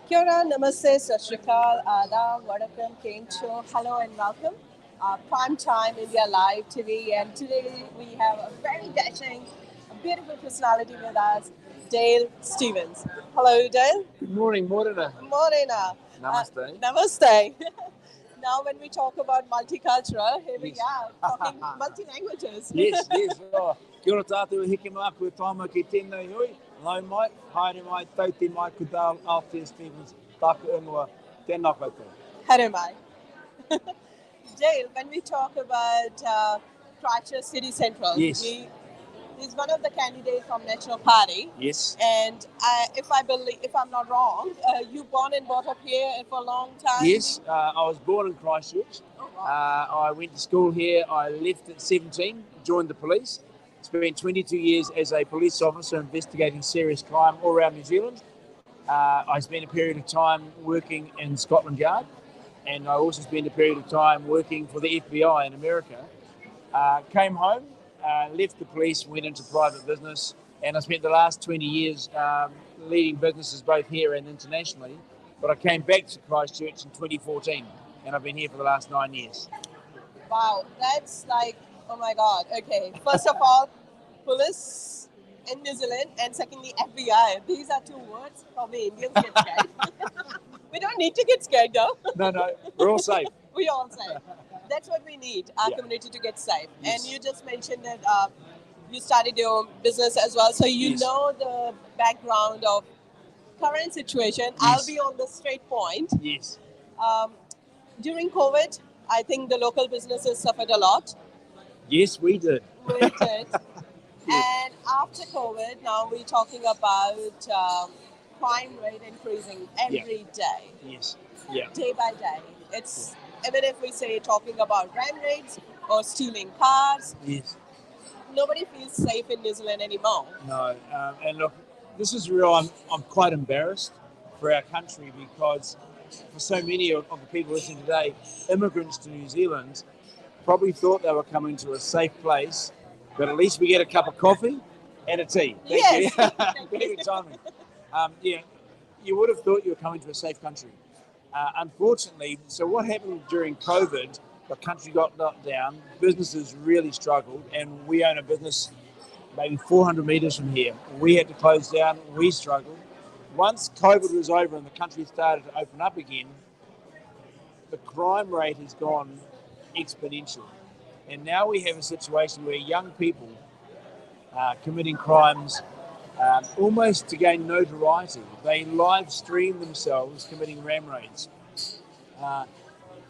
Kia ora, namaste, sat shri akal, adab, vanakkam, kemcho, hello and welcome. Prime Time India Live TV, and today we have a very dashing, a beautiful personality with us, Dale Stephens. Hello, Dale. Good morning, Morena. Morena. Namaste. Namaste. Now, when we talk about multicultural, here we Yes. are talking multi-languages. Yes. Oh, kia ora tātou hiki mā, kua tāma ki tēnei hui. Nau mai, haere mai, tauti mai, ku Dale Aotea Stephens, tāku ingoa, tēnā koutou. Hello, mai. Dale, when we talk about Christchurch City Central, Yes. he's one of the candidates from National Party. Yes. And if I'm not wrong, you born and brought up here for a long time. Yes, I was born in Christchurch. Oh, wow. I went to school here. I left at 17, joined the police. Spent 22 years as a police officer investigating serious crime all around New Zealand. I spent a period of time working in Scotland Yard, and I also spent a period of time working for the FBI in America. Came home, left the police, went into private business, and I spent the last 20 years leading businesses both here and internationally. But I came back to Christchurch in 2014, and I've been here for the last 9 years. Wow, that's like, oh my God. Okay, first of all, police in New Zealand, and secondly, FBI. These are two words probably Indians get scared. We don't need to get scared though. No, we're all safe. We all safe. That's what we need, our Yeah. community to get safe. Yes. And you just mentioned that you started your business as well, so you Yes. know the background of current situation. Yes. I'll be on the straight point. Yes. During COVID, I think the local businesses suffered a lot. Yes, we did. We did. And after COVID, now we're talking about crime rate increasing every day, Yes. Yeah. day by day. It's even if we say talking about crime rates or stealing cars, Yes. nobody feels safe in New Zealand anymore. No. And look, this is real. I'm quite embarrassed for our country because for so many of the people listening today, immigrants to New Zealand probably thought they were coming to a safe place, but at least we get a cup of coffee and a tea. Thank Yes. you. Very good timing. Yeah, you would have thought you were coming to a safe country. Unfortunately, so what happened during COVID, the country got locked down, businesses really struggled, and we own a business maybe 400 metres from here. We had to close down, we struggled. Once COVID was over and the country started to open up again, the crime rate has gone exponential. And now we have a situation where young people are committing crimes almost to gain notoriety. They live stream themselves committing ram raids.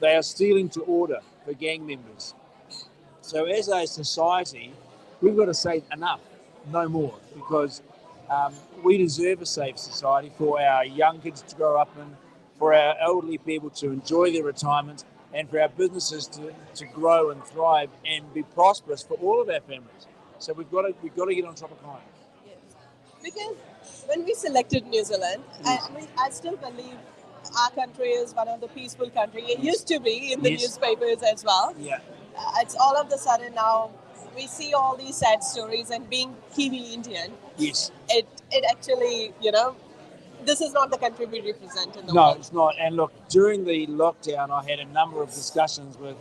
They are stealing to order for gang members. So as a society, we've got to say enough, no more, because we deserve a safe society for our young kids to grow up in, for our elderly people to enjoy their retirement, and for our businesses to grow and thrive and be prosperous for all of our families. So we've got to get on top of crime. Yes. Because when we selected New Zealand, Yes. I still believe our country is one of the peaceful countries. It used to be in the Yes. newspapers as well. Yeah. It's all of a sudden now we see all these sad stories, and being Kiwi Indian, Yes. it actually, this is not the country we represent in the No, world. it's not. And look, during the lockdown, I had a number of discussions with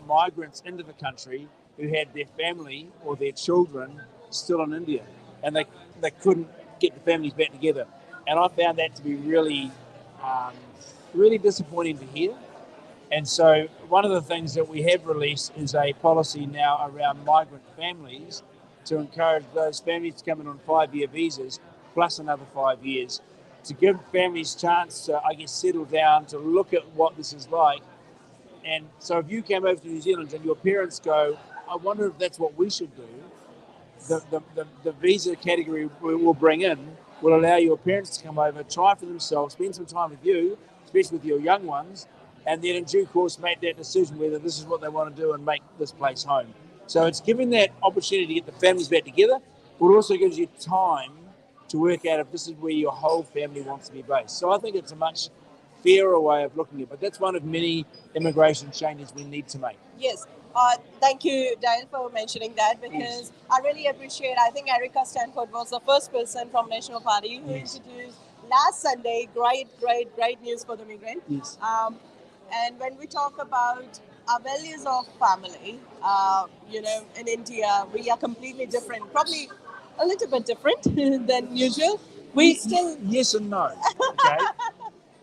migrants into the country who had their family or their children still in India, and they couldn't get the families back together. And I found that to be really, really disappointing to hear. And so one of the things that we have released is a policy now around migrant families to encourage those families to come in on 5-year visas plus another 5 years to give families a chance to, settle down, to look at what this is like. And so if you came over to New Zealand and your parents go, I wonder if that's what we should do, the visa category we'll bring in will allow your parents to come over, try for themselves, spend some time with you, especially with your young ones, and then in due course make that decision whether this is what they want to do and make this place home. So it's giving that opportunity to get the families back together, but it also gives you time to work out if this is where your whole family wants to be based. So I think it's a much fairer way of looking at it, but that's one of many immigration changes we need to make. Yes. Thank you, Dale, for mentioning that, because Yes. I really appreciate, I think Erica Stanford was the first person from National Party who Yes. introduced last Sunday, great news for the migrant. Yes. And when we talk about our values of family, in India, we are completely different, probably a little bit different than usual. We still. Yes and no. Okay.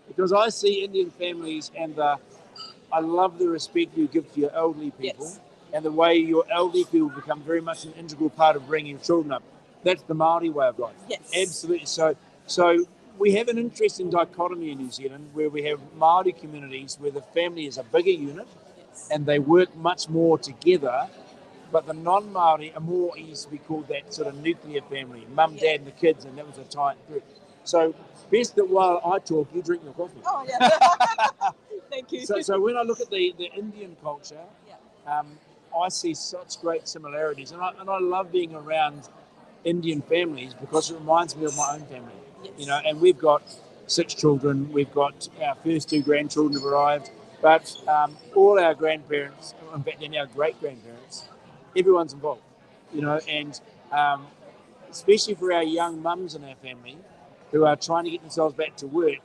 Because I see Indian families and I love the respect you give to your elderly people, Yes. and the way your elderly people become very much an integral part of bringing children up. That's the Māori way of life. Yes. Absolutely. So we have an interesting dichotomy in New Zealand where we have Māori communities where the family is a bigger unit Yes. and they work much more together, but the non-Māori are more, it used to be called that sort of nuclear family, mum, dad and the kids, and that was a tight group. So best that while I talk, you drink your coffee. Oh, yeah. Thank you. So when I look at the Indian culture, Yeah. I see such great similarities, and I love being around Indian families because it reminds me of my own family. Yes. And we've got 6 children. We've got our first 2 grandchildren have arrived, but all our grandparents, in fact, and our great grandparents, everyone's involved. And especially for our young mums in our family who are trying to get themselves back to work,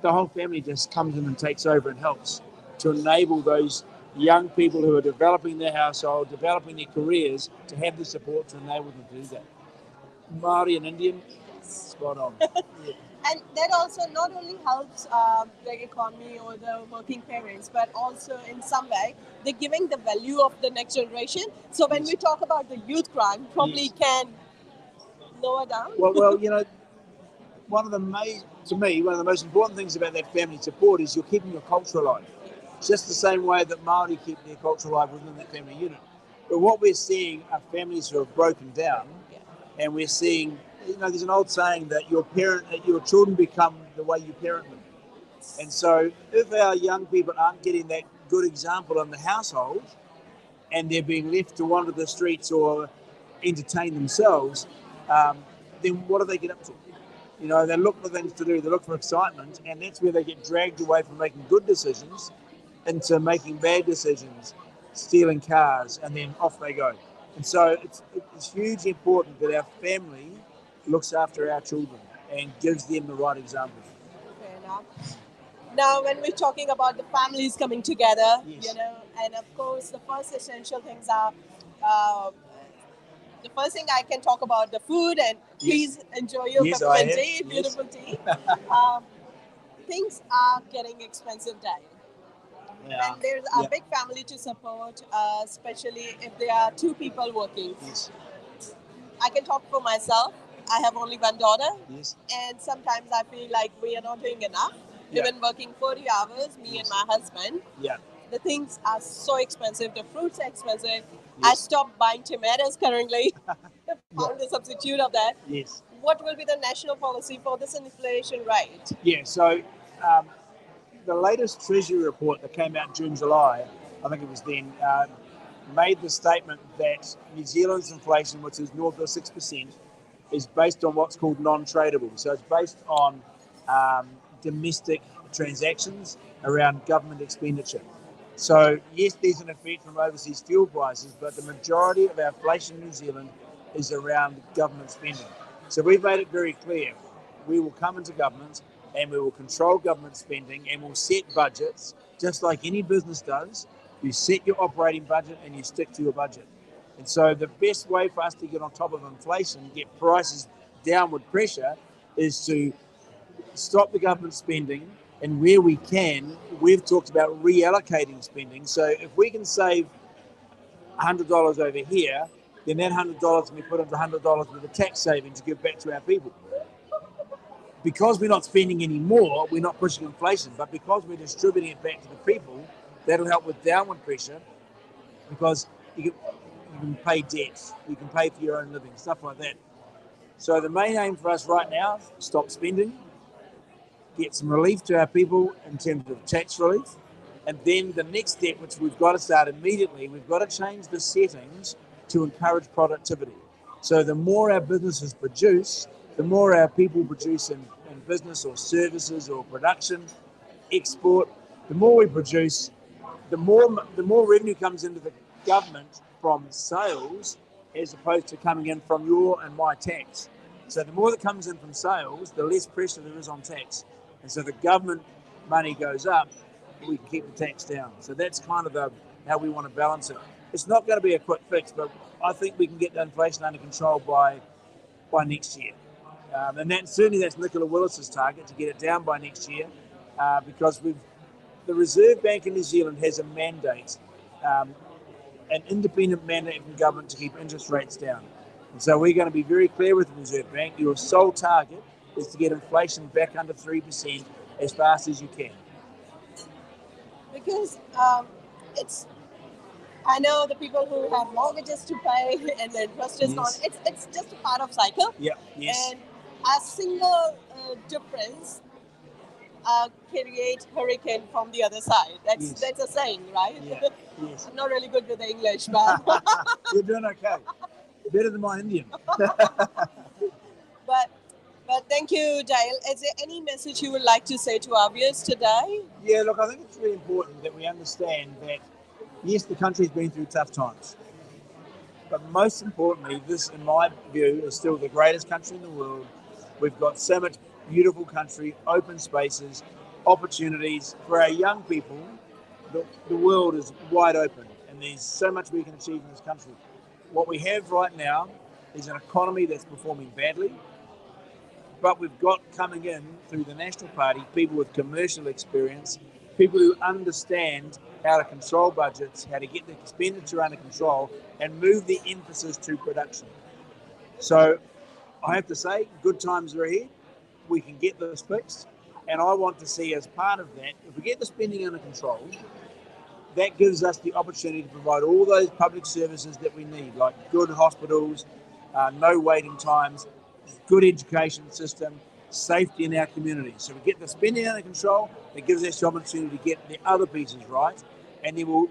the whole family just comes in and takes over and helps to enable those young people who are developing their household, developing their careers, to have the support to enable them to do that. Māori and Indian, spot on. Yeah. And that also not only helps the economy or the working parents, but also in some way they're giving the value of the next generation. So when Yes. we talk about the youth crime, probably Yes. can lower down. Well, one of the most important things about that family support is you're keeping your culture alive. Just the same way that Māori keep their culture alive within that family unit. But what we're seeing are families who have broken down, and we're seeing, there's an old saying that your children become the way you parent them. And so if our young people aren't getting that good example in the household and they're being left to wander the streets or entertain themselves, then what do they get up to? They look for things to do, they look for excitement, and that's where they get dragged away from making good decisions into making bad decisions, stealing cars, and then off they go. And so it's hugely important that our family looks after our children and gives them the right example. Fair enough. Now, when we're talking about the families coming together, Yes. And of course, the first essential things are uh, the first thing I can talk about the food, and please enjoy your Yes, I peppermint have. tea, Yes. beautiful tea. um, things are getting expensive, Dale. Yeah. And there's a big family to support, especially if there are 2 people working. Yes. I can talk for myself. I have only one daughter, Yes. and sometimes I feel like we are not doing enough. Yeah. Even working 40 hours, me and my husband, Yeah. the things are so expensive. The fruits are expensive. I Yes. stopped buying tomatoes currently. Found a substitute of that. Yes. What will be the national policy for this inflation rate? Yeah. So the latest Treasury report that came out in June, July, I think it was then, made the statement that New Zealand's inflation, which is north of 6%, is based on what's called non-tradable. So it's based on domestic transactions around government expenditure. So yes, there's an effect from overseas fuel prices, but the majority of our inflation in New Zealand is around government spending. So we've made it very clear, we will come into government and we will control government spending and we'll set budgets just like any business does. You set your operating budget and you stick to your budget. And so the best way for us to get on top of inflation, get prices downward pressure, is to stop the government spending, and where we can, we've talked about reallocating spending. So if we can save $100 over here, then that $100 can be put into $100 with a tax saving to give back to our people. Because we're not spending any more, we're not pushing inflation, but because we're distributing it back to the people, that'll help with downward pressure, because you can pay debts, you can pay for your own living, stuff like that. So the main aim for us right now is stop spending, get some relief to our people in terms of tax relief, and then the next step, which we've got to start immediately, we've got to change the settings to encourage productivity. So the more our businesses produce, the more our people produce in business or services or production, export, the more we produce, the more revenue comes into the government from sales as opposed to coming in from your and my tax. So the more that comes in from sales, the less pressure there is on tax. And so the government money goes up, we can keep the tax down. So that's kind of how we want to balance it. It's not going to be a quick fix, but I think we can get the inflation under control by next year. And that's Nicola Willis's target, to get it down by next year, because the Reserve Bank in New Zealand has a mandate, an independent mandate from government to keep interest rates down. And so we're going to be very clear with the Reserve Bank. Your sole target is to get inflation back under 3% as fast as you can. Because I know the people who have mortgages to pay and the interest is on. It's just a part of cycle. Yeah. Yes. And a single difference create hurricane from the other side. That's a saying, right? Yeah. Yes. I'm not really good with the English, but you're doing okay. Better than my Indian. But thank you, Dale. Is there any message you would like to say to our viewers today? Yeah, look, I think it's really important that we understand that, yes, the country's been through tough times. But most importantly, this, in my view, is still the greatest country in the world. We've got so much beautiful country, open spaces, opportunities. For our young people, the world is wide open, and there's so much we can achieve in this country. What we have right now is an economy that's performing badly, but we've got coming in through the National Party people with commercial experience, people who understand how to control budgets, how to get the expenditure under control, and move the emphasis to production. So I have to say, good times are ahead. We can get this fixed. And I want to see, as part of that, if we get the spending under control, that gives us the opportunity to provide all those public services that we need, like good hospitals, no waiting times, good education system, safety in our communities. So we get the spending under control, that gives us the opportunity to get the other pieces right, and then we'll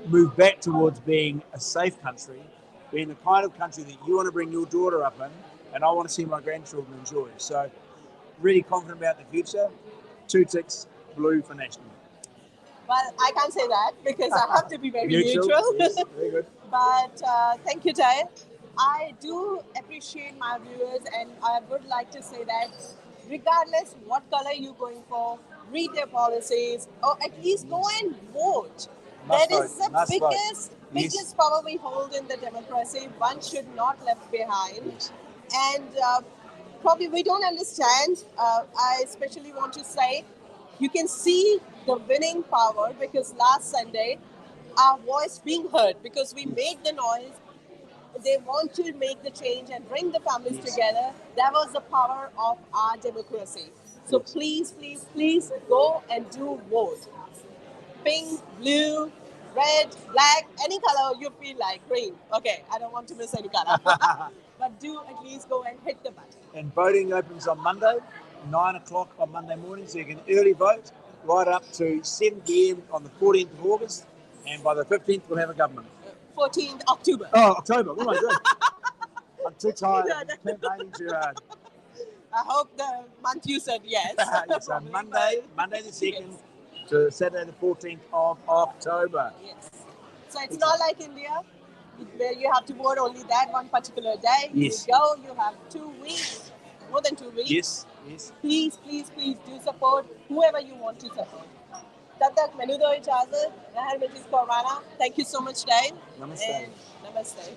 move back towards being a safe country, being the kind of country that you want to bring your daughter up in, and I want to see my grandchildren enjoy. So really confident about the future. 2 ticks, blue for national. Well, I can't say that because I have to be very neutral. Yes, very good. But thank you, Dale. I do appreciate my viewers, and I would like to say that regardless what color you're going for, read their policies, or at least go and vote. That is the biggest power we hold in the democracy. One should not left behind. Yes. And probably we don't understand. I especially want to say, you can see the winning power because last Sunday, our voice being heard because we made the noise. They want to make the change and bring the families together. That was the power of our democracy. So please, please, please go and do vote. Pink, blue, red, black, any color you feel like. Green. Okay, I don't want to miss any color. But do at least go and hit the button. And voting opens on Monday, 9 o'clock on Monday morning, so you can early vote right up to 7 p.m. on the 14th of August. And by the 15th, we'll have a government. 14th October. Oh, October. What am I doing? I'm too tired. I'm campaigning too hard. I hope the month you said yes. So Monday the 2nd to Saturday the 14th of October. Yes. So it's not like India, where you have to vote only that one particular day. Yes. You go, you have 2 weeks, more than 2 weeks. Yes. Please, please, please do support whoever you want to support. तब तक मैंने दो इजाज़त, मैं हर मिसिस कोराना. Thank you so much, Dale. Namaste. And namaste.